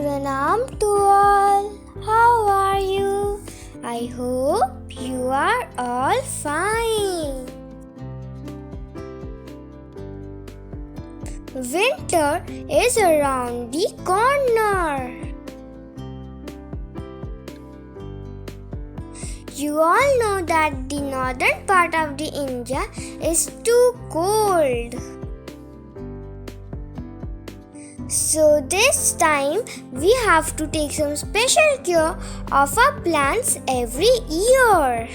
Pranam to all. How are you? I hope you are all fine. Winter is around the corner. You all know that the northern part of the India is too cold. So this time we have to take some special care of our plants every year.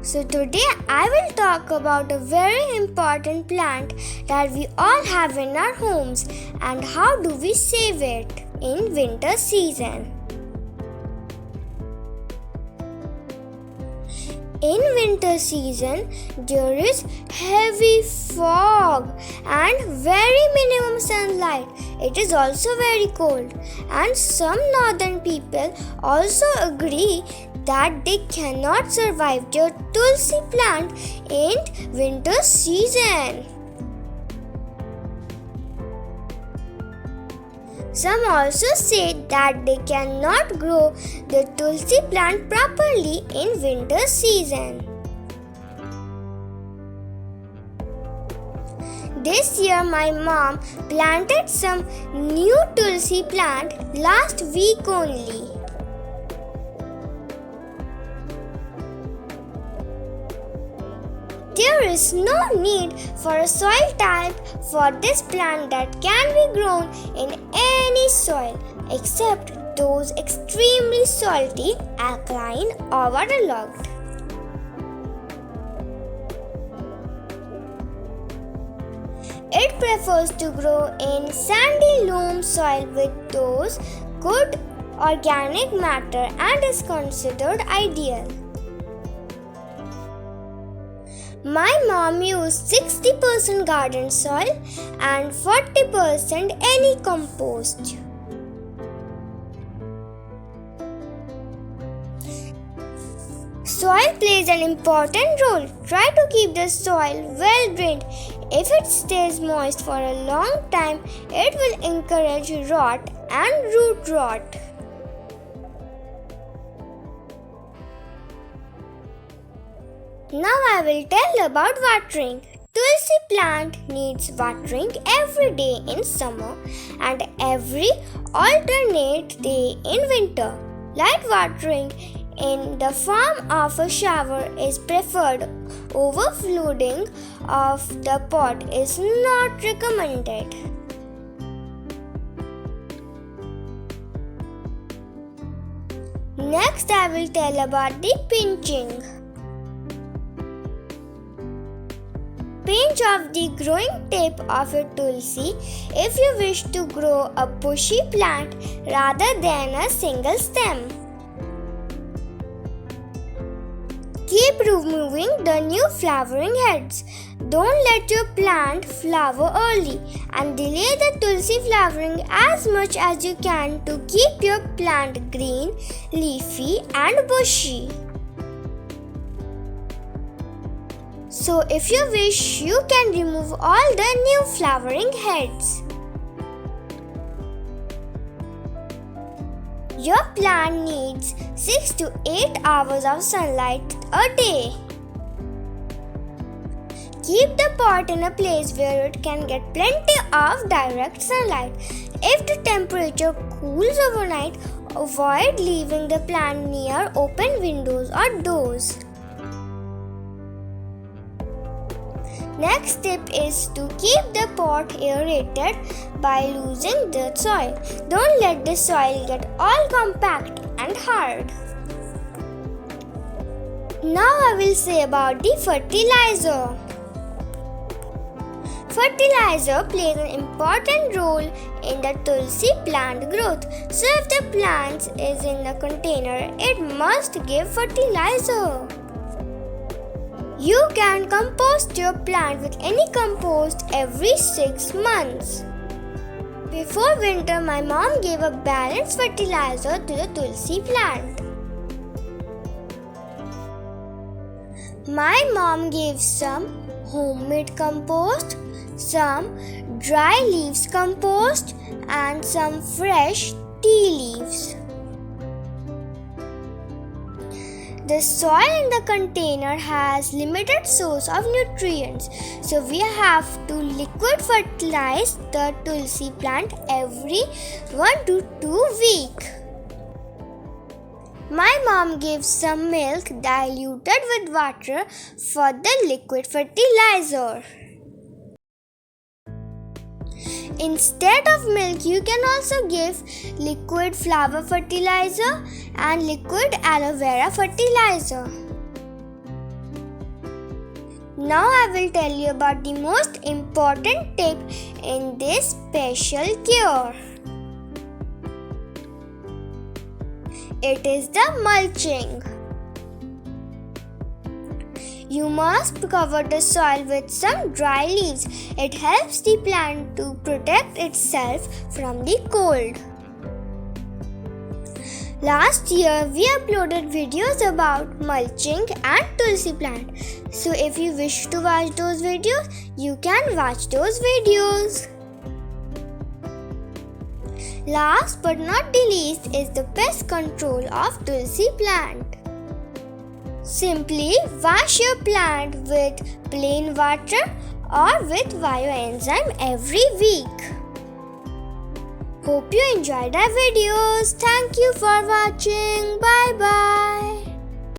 So today I will talk about a very important plant that we all have in our homes and how do we save it in winter season. In winter season, there is heavy fog and very minimum sunlight. It is also very cold, and some northern people also agree that they cannot survive their Tulsi plant in winter season. Some also say that they cannot grow the Tulsi plant properly in winter season. This year my mom planted some new Tulsi plant last week only. There is no need for a soil type for this plant that can be grown in any soil except those extremely salty, alkaline or waterlogged. It prefers to grow in sandy loam soil with those good organic matter and is considered ideal. My mom used 60% garden soil and 40% any compost. Soil plays an important role. Try to keep the soil well drained. If it stays moist for a long time, it will encourage rot and root rot. Now I will tell about watering. Tulsi plant needs watering every day in summer and every alternate day in winter. Light watering in the form of a shower is preferred. Overflooding of the pot is not recommended. Next I will tell about the pinching. Pinch off the growing tip of your Tulsi if you wish to grow a bushy plant rather than a single stem. Keep removing the new flowering heads. Don't let your plant flower early and delay the Tulsi flowering as much as you can to keep your plant green, leafy and bushy. So if you wish, you can remove all the new flowering heads. Your plant needs 6 to 8 hours of sunlight a day. Keep the pot in a place where it can get plenty of direct sunlight. If the temperature cools overnight, avoid leaving the plant near open windows or doors. Next tip is to keep the pot aerated by loosening the soil. Don't let the soil get all compact and hard. Now I will say about the fertilizer. Fertilizer plays an important role in the Tulsi plant growth. So if the plant is in a container, it must give fertilizer. You can compost your plant with any compost every 6 months. Before winter, my mom gave a balanced fertilizer to the Tulsi plant. My mom gave some homemade compost, some dry leaves compost, and some fresh tea leaves. The soil in the container has limited source of nutrients, so we have to liquid fertilize the Tulsi plant every 1 to 2 weeks. My mom gives some milk diluted with water for the liquid fertilizer. Instead of milk, you can also give liquid flower fertilizer and liquid aloe vera fertilizer. Now I will tell you about the most important tip in this special cure. It is the mulching. You must cover the soil with some dry leaves. It helps the plant to protect itself from the cold. Last year, we uploaded videos about mulching and Tulsi plant. So if you wish to watch those videos, you can watch those videos. Last but not the least is the pest control of Tulsi plant. Simply wash your plant with plain water or with Bioenzyme every week. Hope you enjoyed our videos. Thank you for watching. Bye bye.